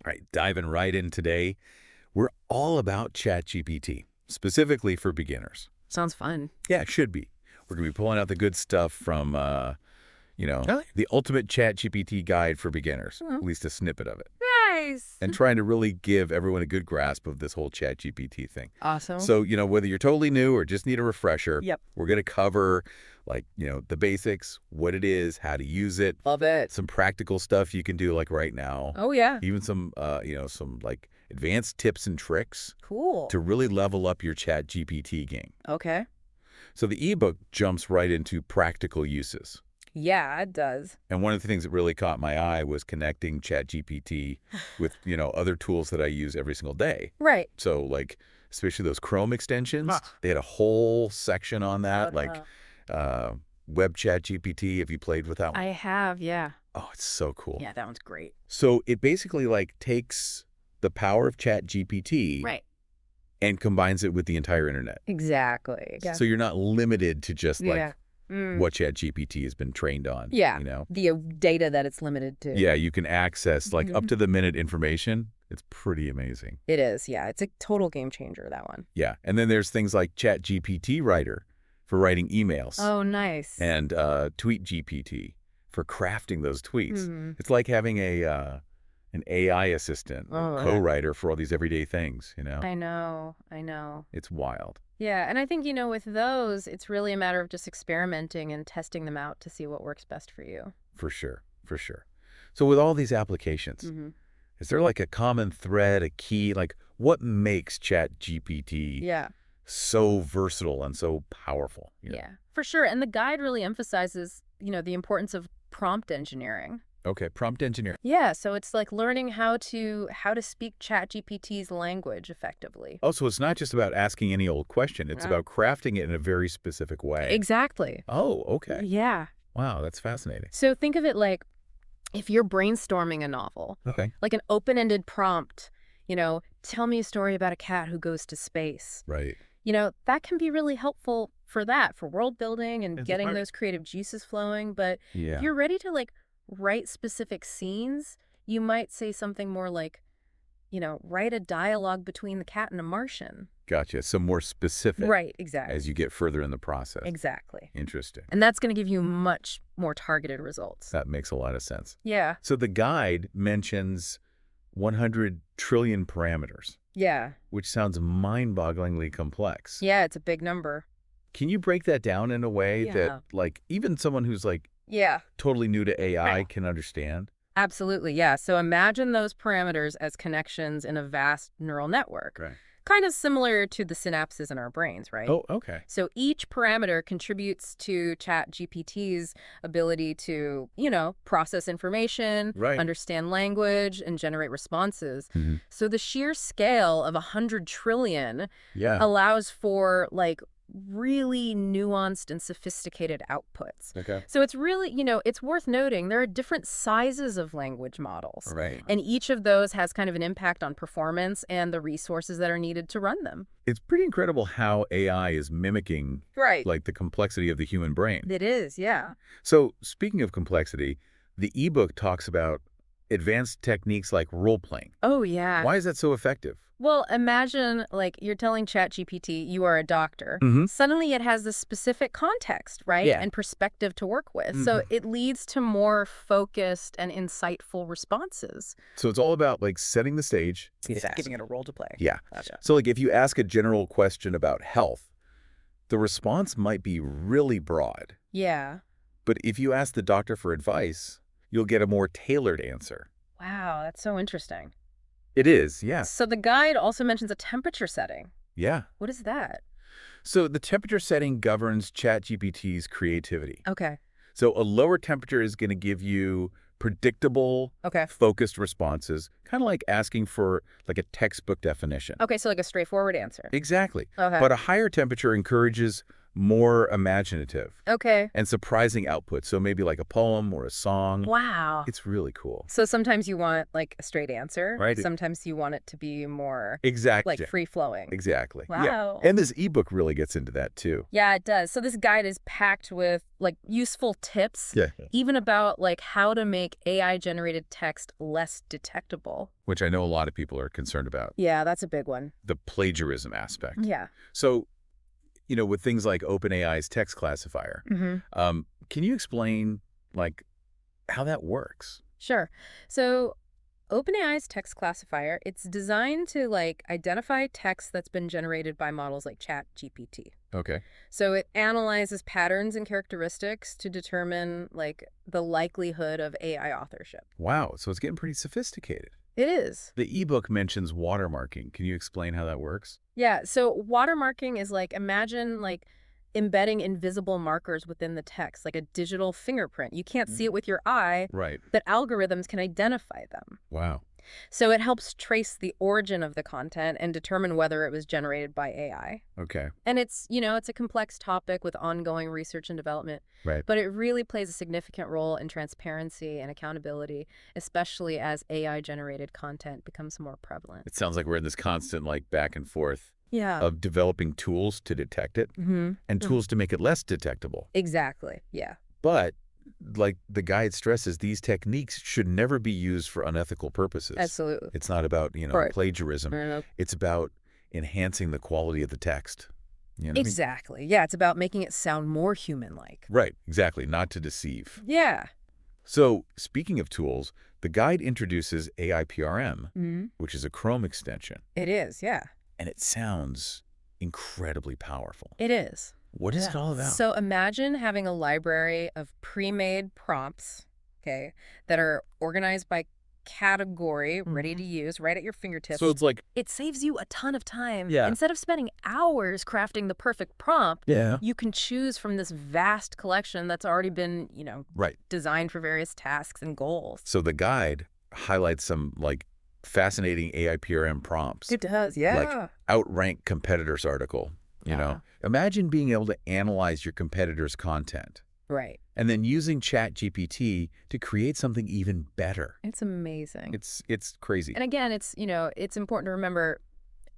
right, diving right in today, we're all about ChatGPT, specifically for beginners. Sounds fun. Yeah, it should be. We're going to be pulling out the good stuff from, Really? the ultimate ChatGPT guide for beginners, Oh. at least a snippet of it, Nice. and trying to really give everyone a good grasp of this whole ChatGPT thing. Awesome. So, whether you're totally new or just need a refresher, Yep. we're going to cover, the basics, what it is, how to use it, Love it. some practical stuff you can do like right now. Oh, yeah. Even some, some advanced tips and tricks Cool. to really level up your ChatGPT game. Okay. So the ebook jumps right into practical uses. Yeah, it does. And one of the things that really caught my eye was connecting ChatGPT with, other tools that I use every single day. Right. So especially those Chrome extensions, Huh. they had a whole section on that, Uh-huh. Web ChatGPT. Have you played with that one? I have, yeah. Oh, it's so cool. Yeah, that one's great. So it basically takes the power of ChatGPT Right. and combines it with the entire internet. Exactly. Yeah. So you're not limited to just yeah. what ChatGPT has been trained on. Yeah. You know? The data that it's limited to. Yeah, you can access up to the minute information. It's pretty amazing. It is, yeah. It's a total game changer, that one. Yeah. And then there's things like ChatGPT Writer for writing emails. Oh, nice. And Tweet GPT for crafting those tweets. Mhm. It's like having an AI assistant, or Oh, co-writer for all these everyday things, I know. It's wild. Yeah, and I think, with those, it's really a matter of just experimenting and testing them out to see what works best for you. For sure, for sure. So with all these applications, Mm-hmm. is there a common thread, a key? What makes ChatGPT Yeah. so versatile and so powerful? Yeah, for sure. And the guide really emphasizes, the importance of prompt engineering. Okay, prompt engineer. Yeah, so it's like learning how to speak ChatGPT's language effectively. Oh, so it's not just about asking any old question. It's No. about crafting it in a very specific way. Exactly. Oh, okay. Yeah. Wow, that's fascinating. So think of it like if you're brainstorming a novel, Okay. like an open-ended prompt, tell me a story about a cat who goes to space. Right. That can be really helpful for world building and It's getting smart. those creative juices flowing. But Yeah. if you're ready to write specific scenes, you might say something more like, write a dialogue between the cat and a Martian. Gotcha. So more specific. Right, exactly. As you get further in the process. Exactly. Interesting. And that's going to give you much more targeted results. That makes a lot of sense. Yeah. So the guide mentions 100 trillion parameters, Yeah. which sounds mind-bogglingly complex. Yeah, it's a big number. Can you break that down in a way Yeah. that even someone who's Yeah. totally new to AI Right. can understand? Absolutely, yeah. So imagine those parameters as connections in a vast neural network. Right. Kind of similar to the synapses in our brains, right? Oh, okay. So each parameter contributes to ChatGPT's ability to, process information, Right. understand language, and generate responses. Mhm. So the sheer scale of 100 trillion Yeah. allows for, really nuanced and sophisticated outputs. Okay. So it's really, it's worth noting there are different sizes of language models. Right. And each of those has kind of an impact on performance and the resources that are needed to run them. It's pretty incredible how AI is mimicking Right. the complexity of the human brain. It is, yeah. So speaking of complexity, the ebook talks about advanced techniques like role-playing. Oh, yeah. Why is that so effective? Well, imagine you're telling ChatGPT you are a doctor. Mm-hmm. Suddenly it has this specific context, right? Yeah. And perspective to work with. So it leads to more focused and insightful responses. So it's all about setting the stage. Giving it a role to play. Yeah. Gotcha. So if you ask a general question about health, the response might be really broad. Yeah. But if you ask the doctor for advice, you'll get a more tailored answer. Wow, that's so interesting. It is, yeah. So the guide also mentions a temperature setting. Yeah. What is that? So the temperature setting governs ChatGPT's creativity. Okay. So a lower temperature is going to give you predictable, Okay. focused responses, kind of like asking for a textbook definition. Okay, so a straightforward answer. Exactly. Okay. But a higher temperature encourages more imaginative, Okay. and surprising output. So maybe like a poem or a song. Wow. It's really cool. So sometimes you want like a straight answer. Right. Sometimes you want it to be more like Exactly. free flowing. Exactly. Yeah. Wow. And this ebook really gets into that too. Yeah, it does. So this guide is packed with like useful tips, Yeah. even about like how to make AI generated text less detectable. Which I know a lot of people are concerned about, Yeah, that's a big one. the plagiarism aspect. Yeah. So, with things like OpenAI's text classifier, can you explain like how that works? Sure. So OpenAI's text classifier, it's designed to like identify text that's been generated by models like Chatgpt. Okay. So it analyzes patterns and characteristics to determine like the likelihood of AI authorship. Wow. So it's getting pretty sophisticated. It is. The ebook mentions watermarking. Can you explain how that works? Yeah, so watermarking is like, imagine like embedding invisible markers within the text, like a digital fingerprint. You can't see it with your eye, Right. but algorithms can identify them. Wow. So it helps trace the origin of the content and determine whether it was generated by AI. Okay. And it's a complex topic with ongoing research and development, Right. but it really plays a significant role in transparency and accountability, especially as AI-generated content becomes more prevalent. It sounds like we're in this constant like back and forth Yeah. of developing tools to detect it and tools to make it less detectable. Exactly. Yeah. But like the guide stresses, these techniques should never be used for unethical purposes. Absolutely. It's not about, Right. plagiarism. Uh, It's about enhancing the quality of the text. You know what I mean? Exactly. Yeah, it's about making it sound more human-like. Right, exactly, not to deceive. Yeah. So, speaking of tools, the guide introduces AIPRM, Mm-hmm. which is a Chrome extension, It is, yeah. and it sounds incredibly powerful. It is. What is it all about? So imagine having a library of pre-made prompts, okay, that are organized by category, ready to use, right at your fingertips. So it's like, It saves you a ton of time. Yeah. Instead of spending hours crafting the perfect prompt, yeah, you can choose from this vast collection that's already been, right. designed for various tasks and goals. So the guide highlights some like fascinating AIPRM prompts. It does, yeah. Like outrank competitors article, Yeah. Imagine being able to analyze your competitors' content Right. and then using ChatGPT to create something even better. It's amazing. It's crazy. And again, it's important to remember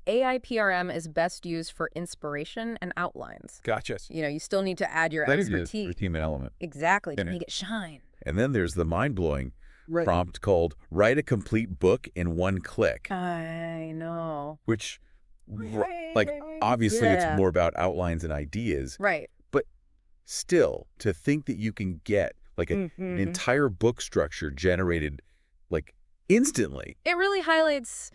AIPRM is best used for inspiration and outlines. Gotcha. You still need to add your That is expertise. a human element. Exactly, to In it. make it shine. And then there's the mind-blowing prompt called "Write a complete book in one click," I know. which, like, obviously Yeah. it's more about outlines and ideas, Right. but still, to think that you can get like an entire book structure generated like instantly. It really highlights,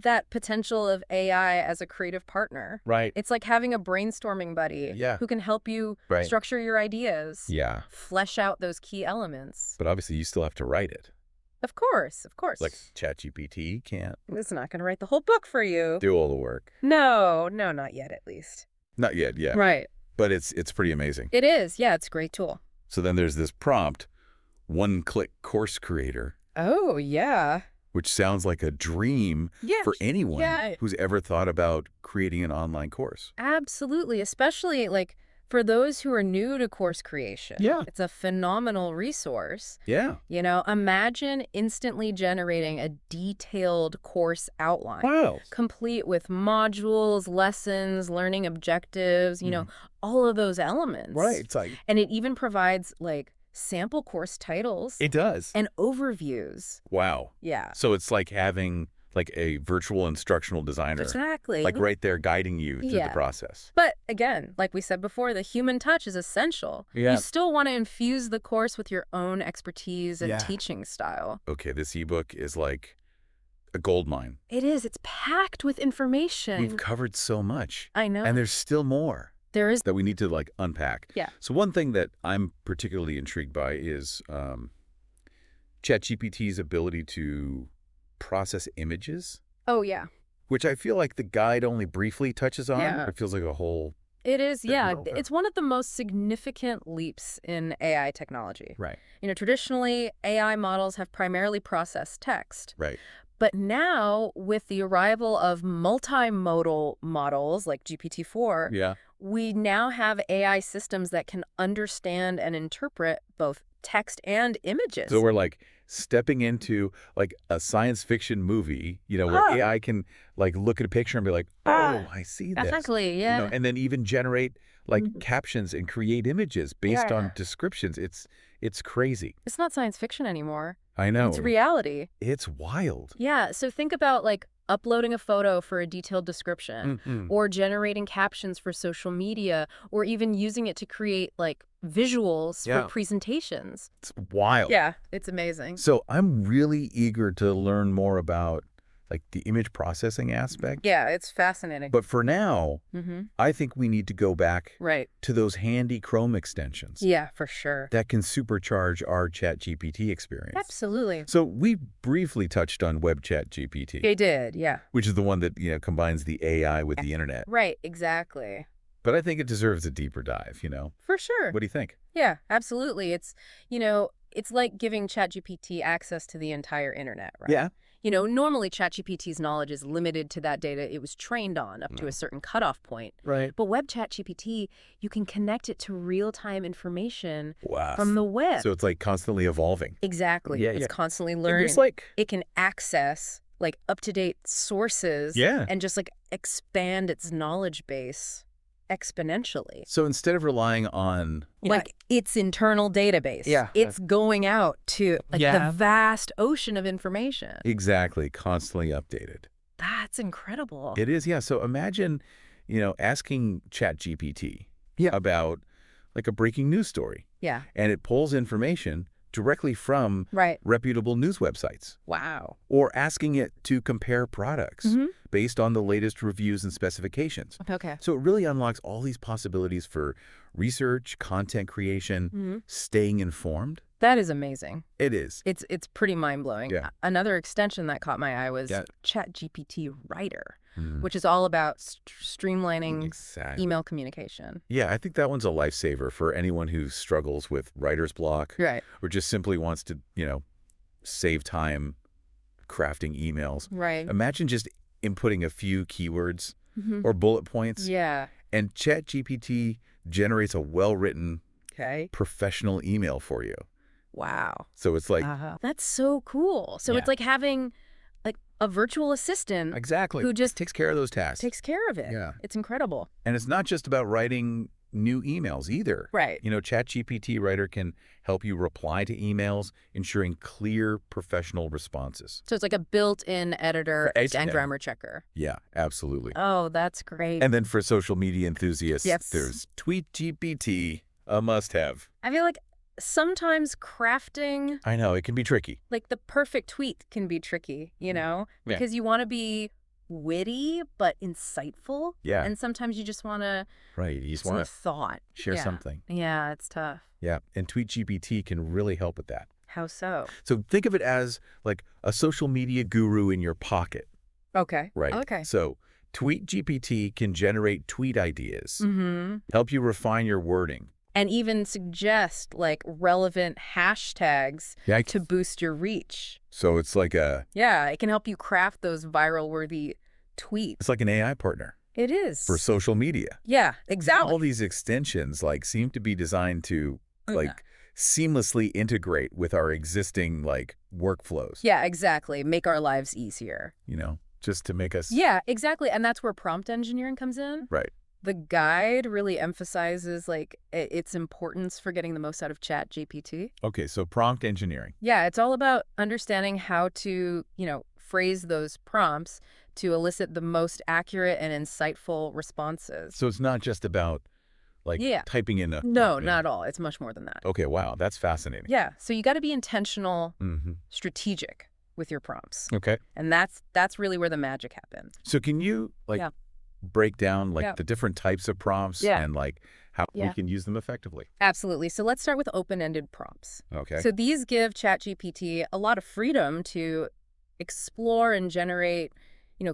that potential of AI as a creative partner. Right. It's like having a brainstorming buddy Yeah. who can help you Right. structure your ideas, Yeah. flesh out those key elements. But obviously you still have to write it. Of course, of course. Like ChatGPT can't It's not going to write the whole book for you. do all the work. No, not yet, at least. Not yet, yeah. Right. But it's pretty amazing. It is. Yeah, it's a great tool. So then there's this prompt, one-click course creator, Oh, yeah. which sounds like a dream Yeah. for anyone yeah. who's ever thought about creating an online course. Absolutely, especially like for those who are new to course creation. Yeah. It's a phenomenal resource. Yeah. Imagine instantly generating a detailed course outline. Wow. Complete with modules, lessons, learning objectives, all of those elements. Right. It's like, And it even provides like sample course titles it does. and overviews. Wow. Yeah. So it's like having like a virtual instructional designer, Exactly. like right there guiding you through the Yeah. process. But again, like we said before, the human touch is essential. Yeah. You still want to infuse the course with your own expertise and Yeah. teaching style. Okay, this ebook is like a goldmine. It is. It's packed with information. We've covered so much, I know. and there's still more There is. that we need to like unpack. Yeah. So one thing that I'm particularly intrigued by is ChatGPT's ability to process images, Oh, yeah. which I feel like the guide only briefly touches on. Yeah. It feels like a whole... It is. Yeah. Okay. It's one of the most significant leaps in AI technology. Right. Traditionally, AI models have primarily processed text. Right. But now, with the arrival of multimodal models like GPT-4, Yeah. we now have AI systems that can understand and interpret both text and images. So we're like stepping into like a science fiction movie, where Ah, AI can like look at a picture and be like, oh, I see this. exactly, yeah. And then even generate like Mhm. captions and create images based Yeah. on descriptions. It's crazy. It's not science fiction anymore. I It's know. reality. It's wild. Yeah, so think about like uploading a photo for a detailed description, Mm-mm. or generating captions for social media, or even using it to create like visuals for Yeah. presentations. It's wild. Yeah, it's amazing. So I'm really eager to learn more about like the image processing aspect. Yeah, it's fascinating. But for now, Mm-hmm. I think we need to go back Right. to those handy Chrome extensions Yeah, for sure. that can supercharge our ChatGPT experience. Absolutely. So we briefly touched on Web ChatGPT, They did, yeah. which is the one that, combines the AI with the internet. Right, exactly. But I think it deserves a deeper dive, For sure. What do you think? Yeah, absolutely. It's like giving ChatGPT access to the entire internet, right? Yeah. Normally ChatGPT's knowledge is limited to that data it was trained on up to a certain cutoff point. Right. But Web ChatGPT, you can connect it to real-time information Wow. from the web. So it's like constantly evolving. Exactly. Yeah, It's yeah. constantly learning. It's like, It can access like up-to-date sources yeah. and just like expand its knowledge base exponentially. So instead of relying on Like its internal database. Yeah. It's going out to like Yeah. the vast ocean of information. exactly constantly updated. That's incredible. It is, yeah. So imagine, asking ChatGPT Yeah. about like a breaking news story, Yeah. and it pulls information directly from Right. reputable news websites, Wow. or asking it to compare products Mhm. based on the latest reviews and specifications. Okay. So it really unlocks all these possibilities for research, content creation, Mhm. staying informed. That is amazing. It is. It's pretty mind-blowing. Yeah. Another extension that caught my eye was Yeah. ChatGPT Writer, Mm. which is all about streamlining Exactly. email communication. Yeah, I think that one's a lifesaver for anyone who struggles with writer's block Right. or just simply wants to, save time crafting emails. Right. Imagine just inputting a few keywords Mhm. or bullet points, Yeah. and ChatGPT generates a well-written Okay. professional email for you. Wow. So it's like, That's so cool. So Yeah. it's like having like a virtual assistant exactly, who just takes care of those tasks. takes care of it. Yeah. It's incredible. And it's not just about writing new emails either. Right. ChatGPT Writer can help you reply to emails, ensuring clear, professional responses. So it's like a built-in editor For editing. and grammar checker. Yeah, absolutely. Oh, that's great. And then for social media enthusiasts, Yes. there's TweetGPT, a must-have. I feel like sometimes crafting I know, it can be tricky. like the perfect tweet can be tricky, Yeah. because you want to be witty but insightful. Yeah. And sometimes you just want to Right, you just some want to thought. share Yeah. something. Yeah, it's tough. Yeah, and TweetGPT can really help with that. How so? So think of it as like a social media guru in your pocket, Okay. right? Okay. So TweetGPT can generate tweet ideas, Mm-hmm. help you refine your wording. And even suggest like relevant hashtags Yeah, to boost your reach. so it's like Yeah, it can help you craft those viral worthy tweets. it's like an AI partner It is. for social media. Yeah, exactly. All these extensions like seem to be designed to Yeah. like seamlessly integrate with our existing like workflows. Yeah, exactly. Make our lives easier. Just to make us Yeah, exactly. And that's where prompt engineering comes in. right. The guide really emphasizes like its importance for getting the most out of ChatGPT. Okay, so prompt engineering. Yeah, it's all about understanding how to, phrase those prompts to elicit the most accurate and insightful responses. So it's not just about like Yeah. typing in a No, not at all. It's much more than that. Okay, wow, that's fascinating. Yeah, so you got to be intentional, Mm-hmm. strategic with your prompts. Okay. And that's really where the magic happens. So can you like Yeah. break down like Yeah. the different types of prompts Yeah. and like how we Yeah. can use them effectively? Absolutely. So let's start with open-ended prompts. Okay. So these give ChatGPT a lot of freedom to explore and generate,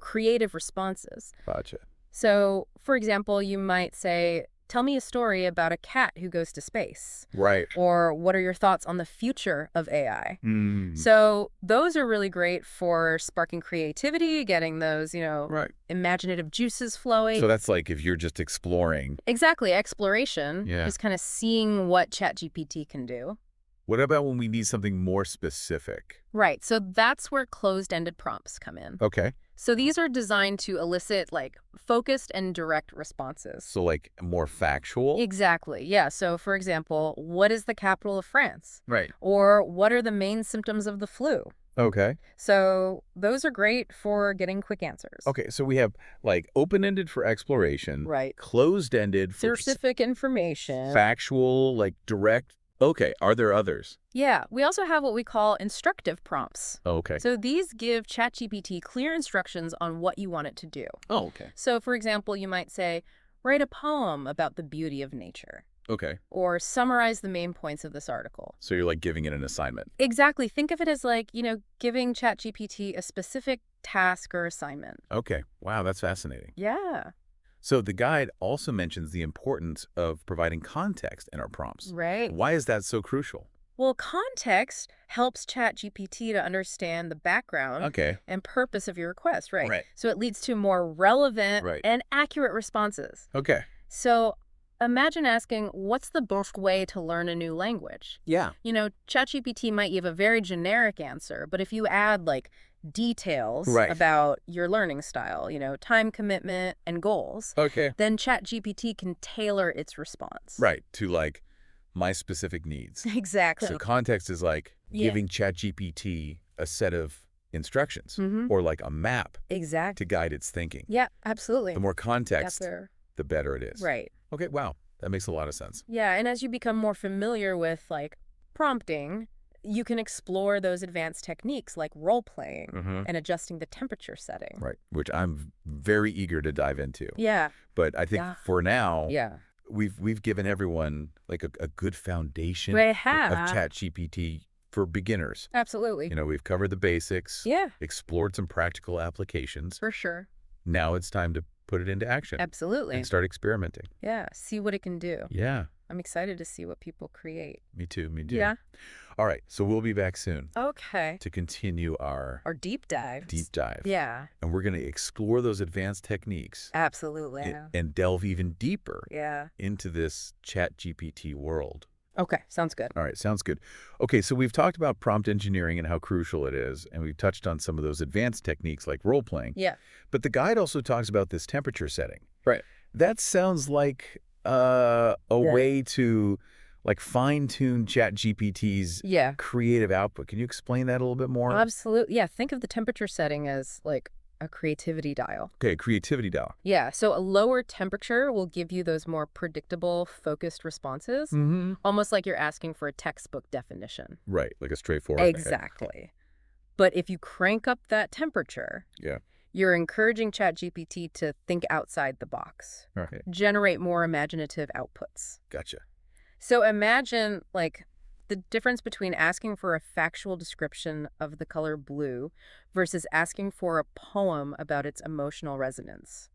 creative responses. Gotcha. So, for example, you might say, tell me a story about a cat who goes to space. Right. Or what are your thoughts on the future of AI? Mm. So those are really great for sparking creativity, getting those, Right. imaginative juices flowing. So that's like if you're just exploring. Exactly, exploration, Yeah. just kind of seeing what ChatGPT can do. What about when we need something more specific? Right, so that's where closed-ended prompts come in. Okay. So these are designed to elicit, like, focused and direct responses. So like more factual? Exactly, yeah. So, for example, what is the capital of France? Right. Or what are the main symptoms of the flu? Okay. So those are great for getting quick answers. Okay, so we have like open-ended for exploration, Right. closed-ended for Specific information. factual, like direct. Okay, are there others? Yeah, we also have what we call instructive prompts. Okay. So these give ChatGPT clear instructions on what you want it to do. Oh, okay. So, for example, you might say, write a poem about the beauty of nature, Okay. or summarize the main points of this article. So you're like giving it an assignment. Exactly. Think of it as like, giving ChatGPT a specific task or assignment. Okay. Wow, that's fascinating. Yeah. So the guide also mentions the importance of providing context in our prompts. Right. Why is that so crucial? Well, context helps ChatGPT to understand the background Okay. and purpose of your request, right? Right. So it leads to more relevant Right. and accurate responses. Okay. So imagine asking, what's the best way to learn a new language? Yeah. ChatGPT might give a very generic answer, but if you add like details Right. about your learning style, time commitment and goals, Okay. then ChatGPT can tailor its response. Right. To like my specific needs. Exactly. So context is like Yeah. giving ChatGPT a set of instructions Mm-hmm. or like a map Exactly. to guide its thinking. Yeah, absolutely. The more That's context, where, the better it is. right. Okay, wow. That makes a lot of sense. Yeah, and as you become more familiar with like prompting, you can explore those advanced techniques like role-playing Mm-hmm. and adjusting the temperature setting. Right, which I'm very eager to dive into. Yeah. But I think Yeah. for now, Yeah. we've given everyone like a good foundation We of have. ChatGPT for beginners. Absolutely. We've covered the basics, Yeah, explored some practical applications. for sure. Now it's time to put it into action Absolutely. and start experimenting. Yeah, see what it can do. Yeah, I'm excited to see what people create. me too, me too. Yeah. All right, so we'll be back soon Okay. to continue our Or deep dives. deep dive. Yeah, And we're going to explore those advanced techniques absolutely. and delve even deeper Yeah. into this ChatGPT world. Okay, sounds good. All right, sounds good. Okay, so we've talked about prompt engineering and how crucial it is, and we've touched on some of those advanced techniques like role-playing. Yeah. But the guide also talks about this temperature setting. Right. That sounds like a way to like fine-tune ChatGPT's Yeah. creative output. Can you explain that a little bit more? Absolutely. Yeah, think of the temperature setting as like a creativity dial. Okay, creativity dial. Yeah, so a lower temperature will give you those more predictable, focused responses, Mm-hmm. almost like you're asking for a textbook definition. Right, like a straightforward. Exactly. But if you crank up that temperature, Yeah. you're encouraging ChatGPT to think outside the box, Okay, generate more imaginative outputs. gotcha. So imagine, like, the difference between asking for a factual description of the color blue versus asking for a poem about its emotional resonance.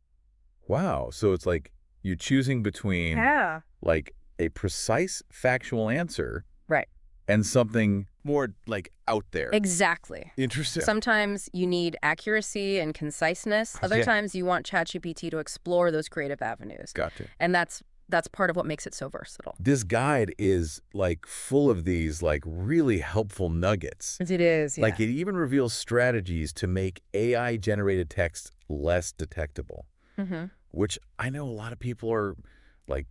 Wow, so it's like you're choosing between Yeah. like a precise factual answer Right. and something more like out there. Exactly. Interesting. Sometimes you need accuracy and conciseness. Other Yeah. times you want ChatGPT to explore those creative avenues. Gotcha. And that's part of what makes it so versatile. This guide is like full of these like really helpful nuggets. It is, yeah. Like it even reveals strategies to make AI-generated text less detectable, Mm-hmm. which I know a lot of people are like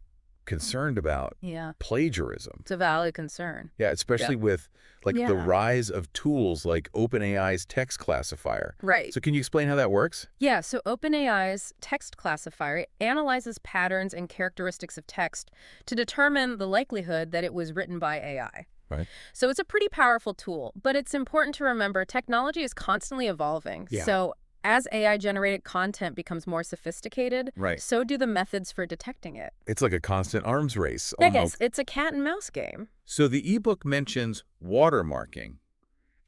concerned about Yeah. plagiarism. It's a valid concern. Yeah, especially with like the Yeah. rise of tools like OpenAI's text classifier. Right. So can you explain how that works? Yeah, so OpenAI's text classifier analyzes patterns and characteristics of text to determine the likelihood that it was written by AI. Right. So it's a pretty powerful tool, but it's important to remember technology is constantly evolving. Yeah. So as AI-generated content becomes more sophisticated, Right. so do the methods for detecting it. It's like a constant arms race. I almost. guess it's a cat and mouse game. So the ebook mentions watermarking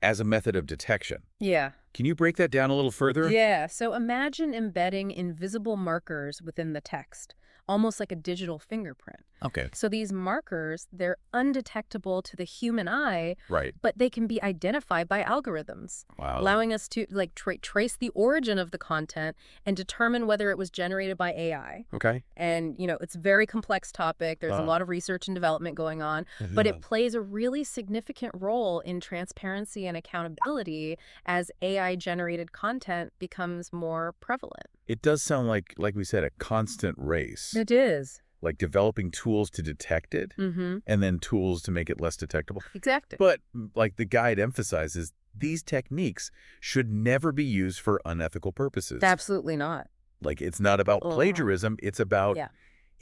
as a method of detection. Yeah. Can you break that down a little further? Yeah, so imagine embedding invisible markers within the text, almost like a digital fingerprint. Okay. So these markers, they're undetectable to the human eye, Right. but they can be identified by algorithms, Wow. allowing us to like trace the origin of the content and determine whether it was generated by AI. Okay. And, it's a very complex topic. There's a lot of research and development going on, but it plays a really significant role in transparency and accountability as AI-generated content becomes more prevalent. It does sound like we said, a constant race. It is. Like developing tools to detect it Mm-hmm. and then tools to make it less detectable. Exactly. But like the guide emphasizes, these techniques should never be used for unethical purposes. Absolutely not. Like it's not about plagiarism. It's about Yeah.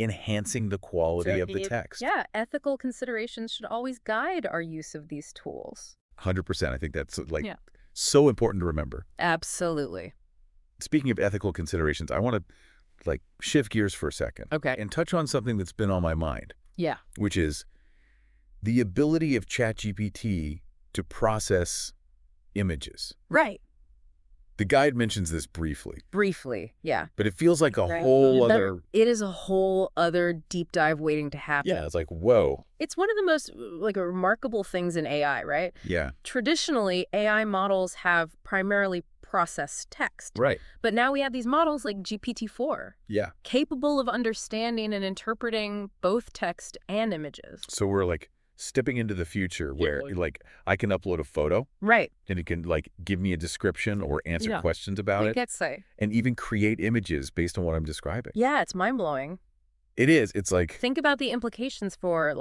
enhancing the quality of the text. Yeah, ethical considerations should always guide our use of these tools. 100%. I think that's Yeah. so important to remember. Absolutely. Speaking of ethical considerations, I want to shift gears for a second. Okay. And touch on something that's been on my mind, Yeah. which is the ability of Chatgpt to process images. Right. The guide mentions this briefly, Yeah. but it feels like a Right. whole But other... it is a whole other deep dive waiting to happen. Yeah, it's like, whoa. It's one of the most remarkable things in AI, right? Yeah. Traditionally, AI models have primarily processed text. Right. But now we have these models like GPT-4, Yeah. capable of understanding and interpreting both text and images. So we're stepping into the future where I can upload a photo Right. and it can give me a description or answer Yeah. questions about it Let's say. and even create images based on what I'm describing. Yeah, it's mind-blowing. It is. It's like... Think about the implications for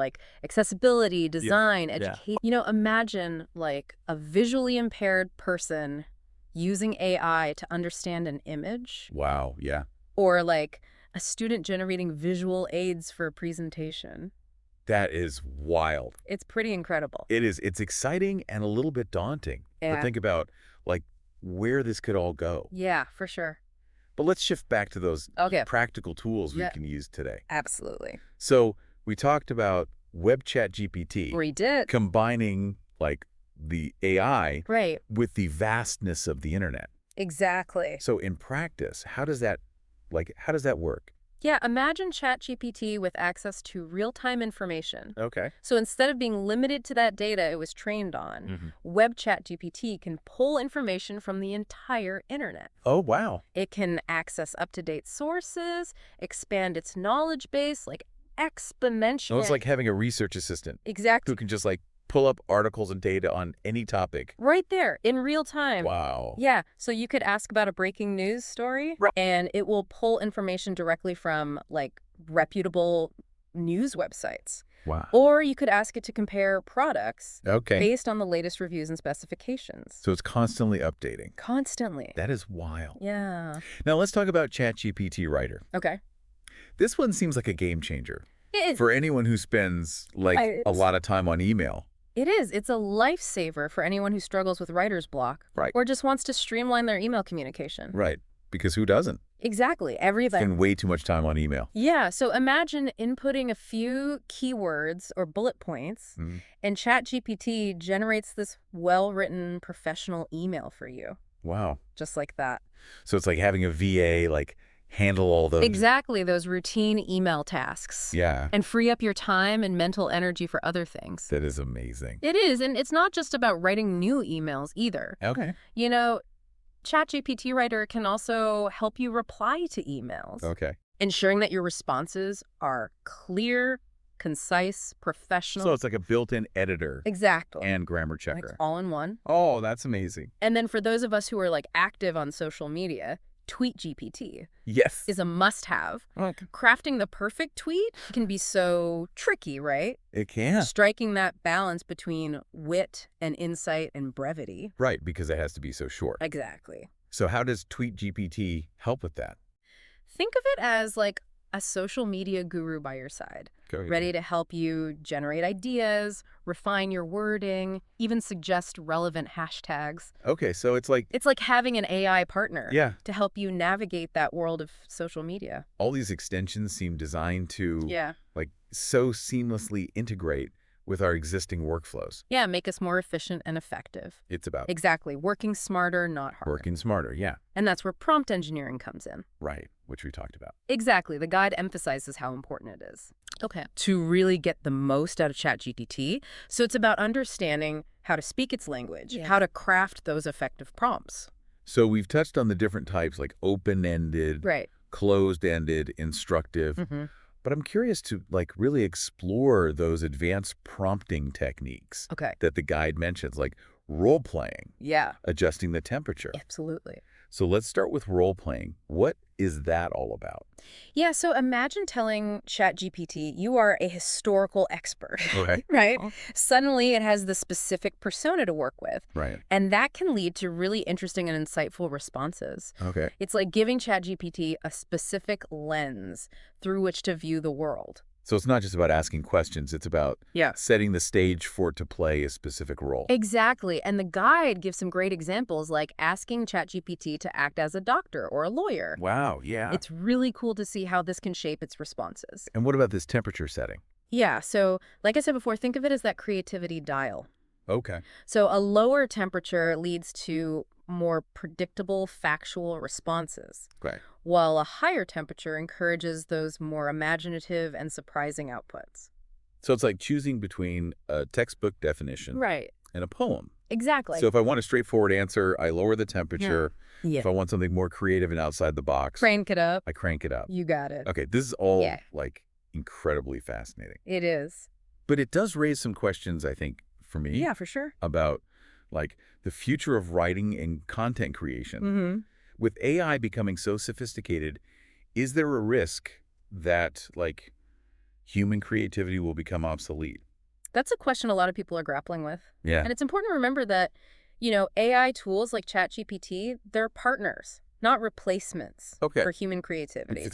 accessibility, design, education. Imagine a visually impaired person using AI to understand an image, Wow. Yeah. or a student generating visual aids for a presentation. That is wild. It's pretty incredible. It is. It's exciting and a little bit daunting to Yeah. think about where this could all go. Yeah, for sure. But let's shift back to those Okay. practical tools we Yeah. can use today. Absolutely. So we talked about web chat GPT We did. combining the AI Right. with the vastness of the internet. Exactly. So in practice, how does that work? Yeah, imagine ChatGPT with access to real-time information. Okay. So instead of being limited to that data it was trained on, web ChatGPT can pull information from the entire internet. Oh, wow. It can access up-to-date sources, expand its knowledge base, exponentially. So it's like having a research assistant Exactly. who can just pull up articles and data on any topic. Right there, in real time. Wow. Yeah, so you could ask about a breaking news story, and it will pull information directly from, reputable news websites. Wow. Or you could ask it to compare products Okay. based on the latest reviews and specifications. So it's constantly updating. Constantly. That is wild. Yeah. Now let's talk about ChatGPT Writer. Okay. This one seems like a game changer It, for anyone who spends a lot of time on email. it is. It's a lifesaver for anyone who struggles with writer's block. Right. Or just wants to streamline their email communication. Right. Because who doesn't? Exactly. Everything. Spend way too much time on email. Yeah, so imagine inputting a few keywords or bullet points, and ChatGPT generates this well-written professional email for you. Wow. Just like that. So it's like having a VA handle all those. Exactly, those routine email tasks. Yeah. And free up your time and mental energy for other things. That is amazing. It is, and it's not just about writing new emails either. Okay. ChatGPT Writer can also help you reply to emails, Okay. ensuring that your responses are clear, concise, professional. So it's like a built-in editor Exactly. and grammar checker. All in one. Oh, that's amazing. And then for those of us who are active on social media, TweetGPT Yes. is a must-have. Okay. Crafting the perfect tweet can be so tricky, right? It can. Striking that balance between wit and insight and brevity. Right, because it has to be so short. Exactly. So how does TweetGPT help with that? Think of it as a social media guru by your side, ready to help you generate ideas, refine your wording, even suggest relevant hashtags. Okay, so it's like... It's like having an AI partner Yeah. to help you navigate that world of social media. All these extensions seem designed to so seamlessly integrate with our existing workflows. Yeah, make us more efficient and effective. It's about Exactly. Working smarter, not harder. working smarter, yeah. And that's where prompt engineering comes in. Right, which we talked about. Exactly. The guide emphasizes how important it is. Okay. To really get the most out of ChatGPT, so it's about understanding how to speak its language, how to craft those effective prompts. So we've touched on the different types, like open-ended, Right. closed-ended, instructive. But I'm curious to really explore those advanced prompting techniques Okay. that the guide mentions, like role-playing, Yeah. adjusting the temperature. Absolutely. So let's start with role-playing. What is that all about? Yeah, so imagine telling ChatGPT you are a historical expert, Okay. right? Suddenly it has the specific persona to work with. Right. And that can lead to really interesting and insightful responses. Okay. It's like giving ChatGPT a specific lens through which to view the world. So it's not just about asking questions. It's about setting the stage for it to play a specific role. Exactly. And the guide gives some great examples, like asking ChatGPT to act as a doctor or a lawyer. Wow, yeah. It's really cool to see how this can shape its responses. And what about this temperature setting? Yeah, so like I said before, think of it as that creativity dial. Okay. So a lower temperature leads to more predictable, factual responses, Right. while a higher temperature encourages those more imaginative and surprising outputs. So it's like choosing between a textbook definition Right. and a poem. Exactly. So if I want a straightforward answer, I lower the temperature. Yeah. If I want something more creative and outside the box, Crank it up. I crank it up. You got it. Okay, this is all Yeah. incredibly fascinating. It is. But it does raise some questions, I think, for me. Yeah, for sure. About the future of writing and content creation. With AI becoming so sophisticated, is there a risk that human creativity will become obsolete? That's a question a lot of people are grappling with. Yeah. And it's important to remember that, AI tools like ChatGPT, they're partners, not replacements for human creativity.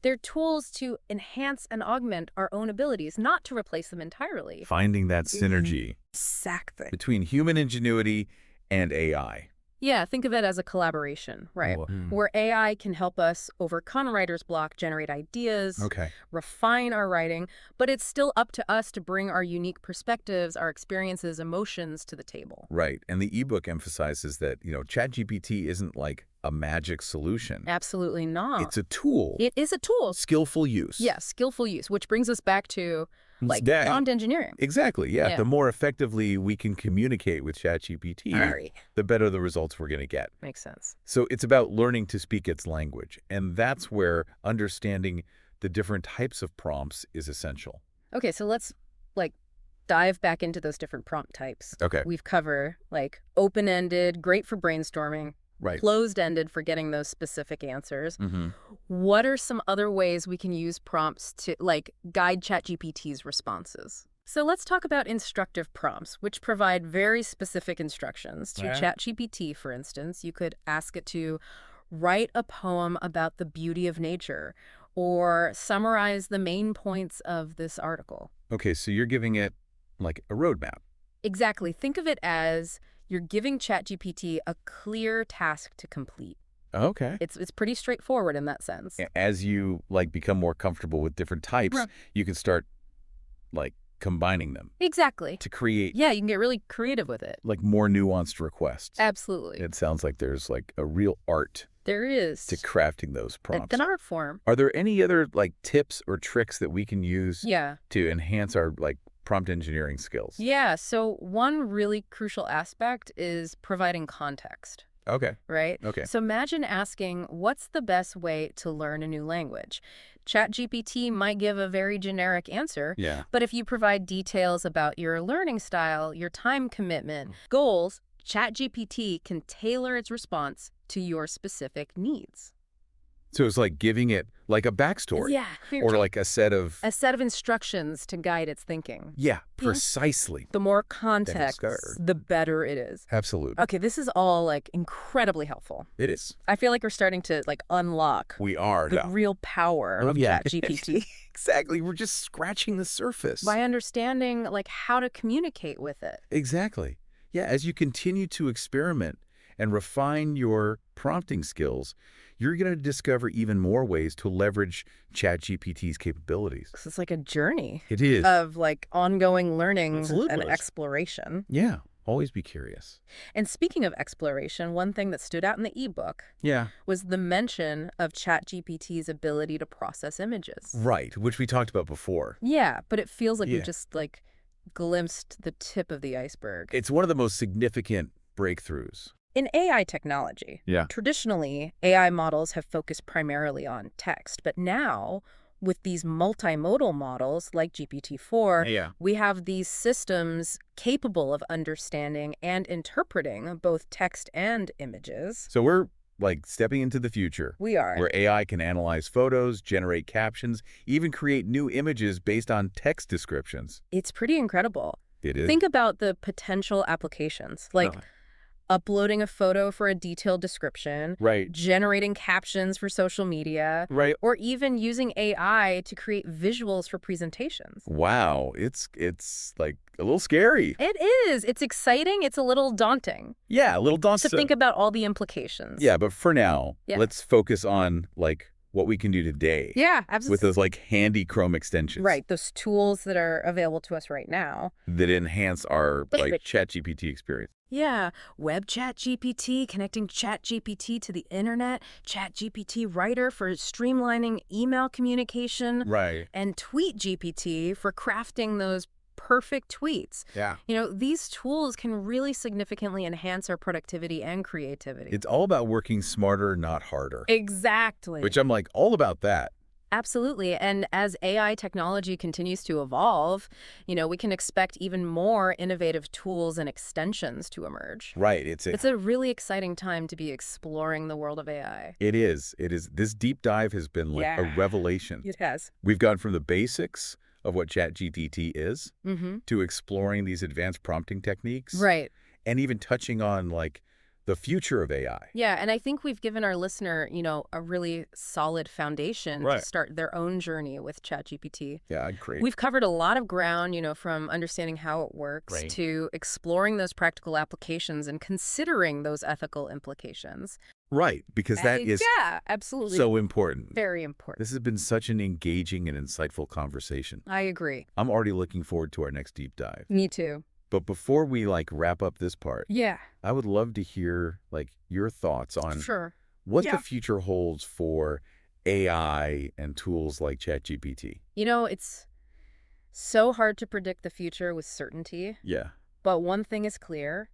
They're tools to enhance and augment our own abilities, not to replace them entirely. Finding that synergy Exactly. between human ingenuity and AI. Yeah, think of it as a collaboration, right? Where AI can help us overcome writer's block, generate ideas, refine our writing, but it's still up to us to bring our unique perspectives, our experiences, emotions to the table. Right. And the ebook emphasizes that, ChatGPT isn't like a magic solution. Absolutely not. It's a tool. It is a tool. Skillful use. Yeah, skillful use, which brings us back to prompt engineering. Exactly, yeah. The more effectively we can communicate with ChatGPT, the better the results we're going to get. Makes sense. So it's about learning to speak its language, and that's where understanding the different types of prompts is essential. Okay, so let's dive back into those different prompt types. Okay. We've covered open-ended, great for brainstorming. Right. Closed-ended for getting those specific answers. What are some other ways we can use prompts to guide ChatGPT's responses? So let's talk about instructive prompts, which provide very specific instructions. To ChatGPT, for instance, you could ask it to write a poem about the beauty of nature or summarize the main points of this article. Okay, so you're giving it a roadmap. Exactly. Think of it as you're giving ChatGPT a clear task to complete. Okay. It's pretty straightforward in that sense. As you become more comfortable with different types, you can start combining them. Exactly. To create. Yeah, you can get really creative with it. More nuanced requests. Absolutely. It sounds like there's a real art. There is. To crafting those prompts. It's an art form. Are there any other tips or tricks that we can use to enhance our prompt engineering skills? Yeah, so one really crucial aspect is providing context. Okay. Right? Okay. So imagine asking, what's the best way to learn a new language? ChatGPT might give a very generic answer, but if you provide details about your learning style, your time commitment, goals, ChatGPT can tailor its response to your specific needs. So it's like giving it a backstory. Yeah. Or a set of... A set of instructions to guide its thinking. Yeah, precisely. The more context, the better it is. Absolutely. Okay, this is all incredibly helpful. It is. I feel like we're starting to unlock the real power of ChatGPT. Exactly. We're just scratching the surface. By understanding how to communicate with it. Exactly. Yeah, as you continue to experiment and refine your prompting skills, you're going to discover even more ways to leverage ChatGPT's capabilities. So it's like a journey It is. of like ongoing learning Absolutely. and exploration. Yeah. Always be curious. And speaking of exploration, one thing that stood out in the ebook Yeah. was the mention of ChatGPT's ability to process images. Right, which we talked about before. Yeah, but it feels like we Yeah. just like glimpsed the tip of the iceberg. It's one of the most significant breakthroughs. In AI technology, Yeah. traditionally, AI models have focused primarily on text, but now, with these multimodal models like GPT-4, Yeah. we have these systems capable of understanding and interpreting both text and images. So we're like stepping into the future We are. where AI can analyze photos, generate captions, even create new images based on text descriptions. It's pretty incredible. It is. Think about the potential applications, like uploading a photo for a detailed description, Right. generating captions for social media, Right. or even using AI to create visuals for presentations. Wow. It's like a little scary. It is. It's exciting. It's a little daunting Yeah, a little daunting. to think about all the implications. Yeah, but for now, Yeah. let's focus on like what we can do today. Yeah, With absolutely. those like handy Chrome extensions. Right, those tools that are available to us right now. That enhance our like ChatGPT experience. Yeah, web chat GPT, connecting chat GPT to the internet, chat GPT writer for streamlining email communication, Right. and tweet GPT for crafting those perfect tweets. Yeah. You know, these tools can really significantly enhance our productivity and creativity. It's all about working smarter, not harder. Exactly. Which I'm like all about that. Absolutely. And as AI technology continues to evolve, you know, we can expect even more innovative tools and extensions to emerge. Right. It's a really exciting time to be exploring the world of AI. It is. This deep dive has been like a revelation. It has. We've gone from the basics of what ChatGPT is to exploring these advanced prompting techniques. Right. And even touching on like the future of AI. Yeah, and I think we've given our listener, you know, a really solid foundation to start their own journey with ChatGPT. Yeah, great. We've covered a lot of ground, you know, from understanding how it works to exploring those practical applications and considering those ethical implications. Right, because that is absolutely so important. Very important. This has been such an engaging and insightful conversation. I agree. I'm already looking forward to our next deep dive. Me too. But before we like wrap up this part, Yeah. I would love to hear like your thoughts on Sure. what the future holds for AI and tools like ChatGPT. You know, it's so hard to predict the future with certainty, Yeah. but one thing is clear.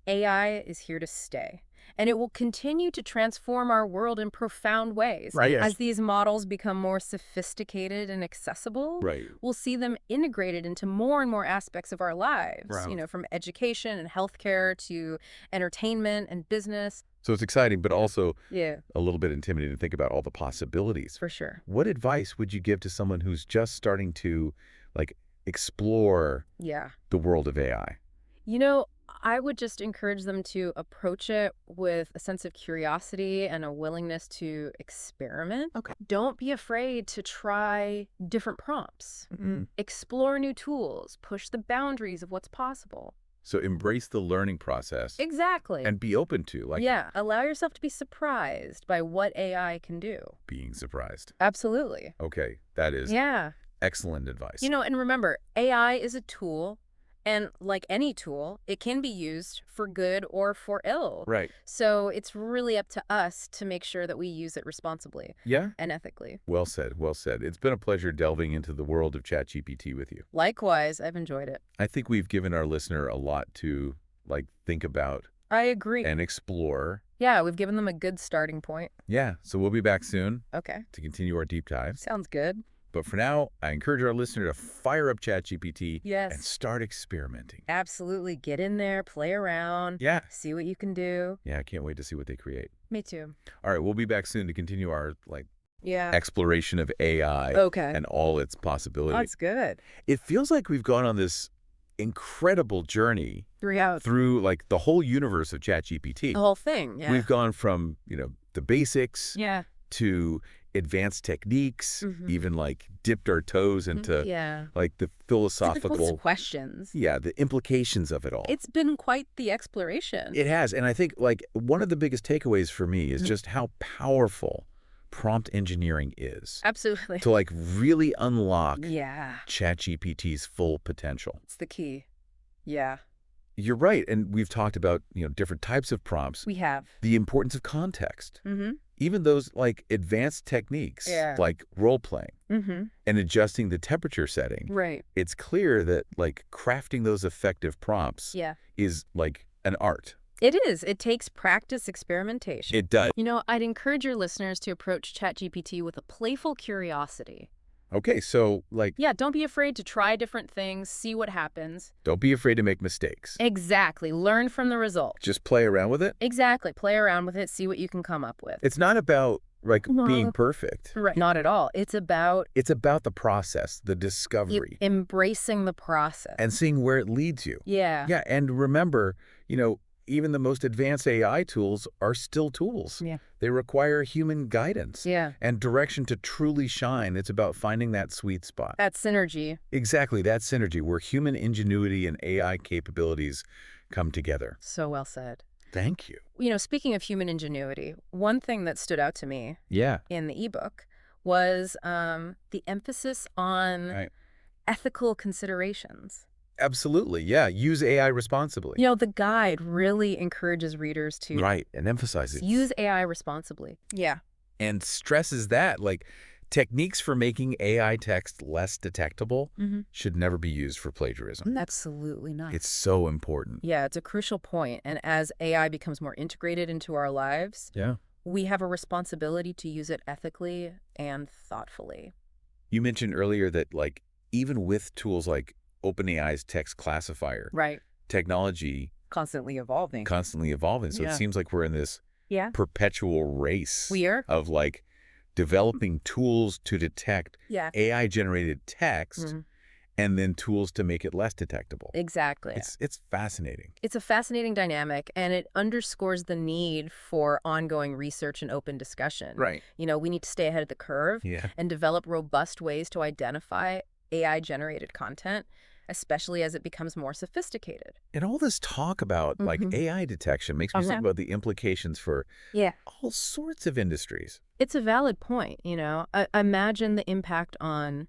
AI is here to stay, and it will continue to transform our world in profound ways. Right. As these models become more sophisticated and accessible, Right. we'll see them integrated into more and more aspects of our lives, Right. you know, from education and healthcare to entertainment and business. So it's exciting, but also Yeah, a little bit intimidating to think about all the possibilities. for sure. What advice would you give to someone who's just starting to like explore Yeah. the world of AI? You know, I would just encourage them to approach it with a sense of curiosity and a willingness to experiment. Okay. Don't be afraid to try different prompts. Explore new tools. Push the boundaries of what's possible. So embrace the learning process Exactly. and be open to like yeah, allow yourself to be surprised by what AI can do. being surprised. Absolutely. Okay, that is Yeah. excellent advice. You know, and remember, AI is a tool, and like any tool, it can be used for good or for ill. Right. So it's really up to us to make sure that we use it responsibly Yeah. and ethically. Well said. Well said. It's been a pleasure delving into the world of ChatGPT with you. Likewise, I've enjoyed it. I think we've given our listener a lot to like think about I agree. and explore. Yeah, we've given them a good starting point. Yeah. So we'll be back soon Okay. to continue our deep dive. Sounds good. But for now, I encourage our listener to fire up ChatGPT Yes. and start experimenting. Absolutely. Get in there, play around. Yeah. See what you can do. Yeah, I can't wait to see what they create. Me too. All right, we'll be back soon to continue our like Yeah. exploration of AI Okay. and all its possibilities. That's good. It feels like we've gone on this incredible journey 3 out. through like the whole universe of ChatGPT. The whole thing. Yeah. We've gone from, you know, the basics Yeah. to advanced techniques, Mhm. even like dipped our toes into Yeah. like the Difficult philosophical, questions. yeah, the implications of it all. It's been quite the exploration. It has. And I think like one of the biggest takeaways for me is just how powerful prompt engineering is Absolutely. to like really unlock Yeah. ChatGPT's full potential. It's the key. Yeah. You're right. And we've talked about, different types of prompts, We have. the importance of context, Mm-hmm. even those like advanced techniques Yeah. like role playing Mm-hmm. and adjusting the temperature setting. Right. It's clear that like crafting those effective prompts Yeah. is like an art. It is. It takes practice experimentation. It does. I'd encourage your listeners to approach ChatGPT with a playful curiosity. Okay, so like, Yeah, don't be afraid to try different things, see what happens. don't be afraid to make mistakes. Exactly. Learn from the results. Just play around with it. Exactly. Play around with it, see what you can come up with. It's not about like No. being perfect. Right. Not at all. It's about It's about the process, the discovery, embracing the process. and seeing where it leads you. Yeah. Yeah, and remember, even the most advanced AI tools are still tools. Yeah. They require human guidance Yeah. and direction to truly shine. It's about finding that sweet spot. That synergy. Exactly, that synergy where human ingenuity and AI capabilities come together. So well said. Thank you. Speaking of human ingenuity, one thing that stood out to me Yeah. in the ebook was the emphasis on Right. ethical considerations. Absolutely. Yeah. Use AI responsibly. The guide really encourages readers to Right. And emphasizes. use AI responsibly. Yeah. And stresses that like techniques for making AI text less detectable should never be used for plagiarism. Absolutely not. It's so important. Yeah, it's a crucial point. And as AI becomes more integrated into our lives, Yeah. we have a responsibility to use it ethically and thoughtfully. You mentioned earlier that like even with tools like OpenAI's text classifier, Right. technology Constantly evolving. constantly evolving. So Yeah. it seems like we're in this Yeah. perpetual race We are. of like developing tools to detect Yeah. AI-generated text Mhm. and then tools to make it less detectable. Exactly. It's fascinating. It's a fascinating dynamic, and it underscores the need for ongoing research and open discussion. Right. We need to stay ahead of the curve Yeah. and develop robust ways to identify AI-generated content, especially as it becomes more sophisticated. And all this talk about like AI detection makes me think about the implications for Yeah. all sorts of industries. It's a valid point, imagine the impact on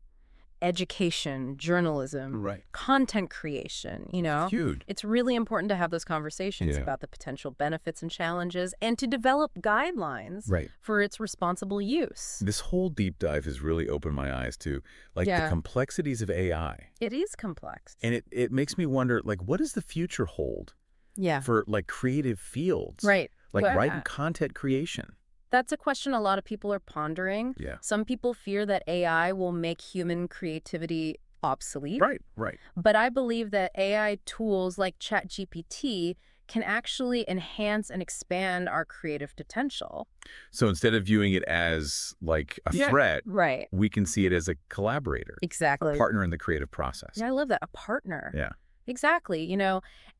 education, journalism, Right. content creation, Huge. It's really important to have those conversations Yeah. about the potential benefits and challenges and to develop guidelines Right. for its responsible use. This whole deep dive has really opened my eyes to like the Yeah. complexities of AI. It is complex. And it makes me wonder, like, what does the future hold Yeah. for like creative fields? Right. Like Well, writing content creation. That's a question a lot of people are pondering. Yeah. Some people fear that AI will make human creativity obsolete. Right. But I believe that AI tools like ChatGPT can actually enhance and expand our creative potential. So instead of viewing it as like a threat, Right. we can see it as a collaborator, Exactly. a partner in the creative process. Yeah, I love that. A partner. Yeah. Exactly.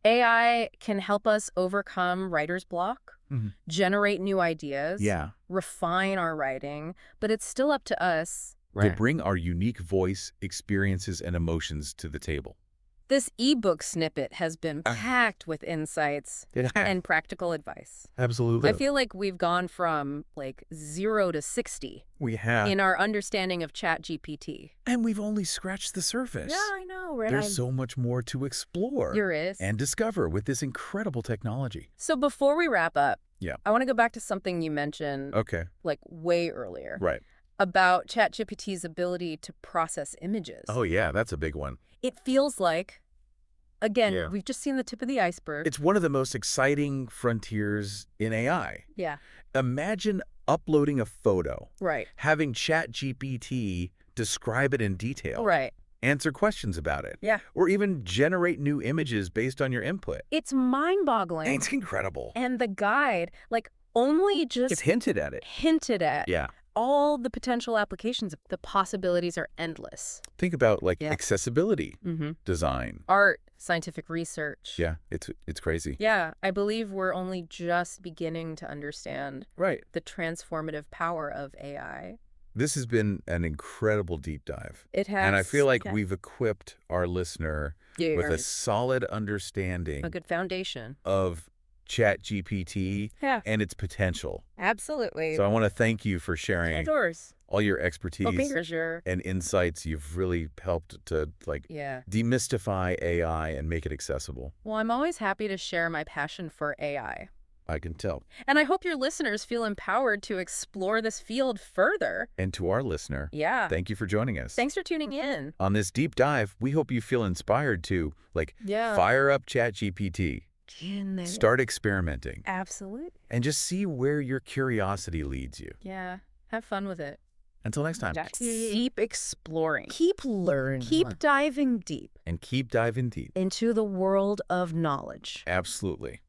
AI can help us overcome writer's block, generate new ideas, Yeah. refine our writing, but it's still up to us. To bring our unique voice, experiences, and emotions to the table. This ebook snippet has been packed with insights and practical advice. Absolutely. I feel like we've gone from like 0 to 60 We have. in our understanding of ChatGPT. And we've only scratched the surface. Yeah, I know, right? There's so much more to explore There is. and discover with this incredible technology. So before we wrap up, Yeah. I want to go back to something you mentioned Okay. like way earlier Right. about ChatGPT's ability to process images. Oh, yeah, that's a big one. It feels like, again, Yeah. we've just seen the tip of the iceberg. It's one of the most exciting frontiers in AI. Yeah, Imagine uploading a photo, right, having ChatGPT describe it in detail, right. answer questions about it, Yeah. or even generate new images based on your input. It's mind-boggling. It's incredible. And the guide, only just It's hinted at it. hinted at Yeah. all the potential applications. The possibilities are endless. Think about Yeah. accessibility, Mm-hmm. design. Art, scientific research. Yeah, it's crazy. Yeah, I believe we're only just beginning to understand Right. the transformative power of AI. This has been an incredible deep dive. It has. And I feel like Okay. we've equipped our listener with a solid understanding A good foundation. of Chatgpt Yeah. and its potential. Absolutely. So I want to thank you for sharing Yours. all your expertise Sure. and insights. You've really helped to Yeah. demystify AI and make it accessible. Well, I'm always happy to share my passion for AI. I can tell. And I hope your listeners feel empowered to explore this field further. And to our listener, Yeah. thank you for joining us. Thanks for tuning in. On this deep dive, we hope you feel inspired to, fire up ChatGPT, start experimenting, Absolutely. and just see where your curiosity leads you. Yeah. Have fun with it. Until next time. Keep exploring. Keep learning. Keep diving deep And keep diving deep. into the world of knowledge. Absolutely.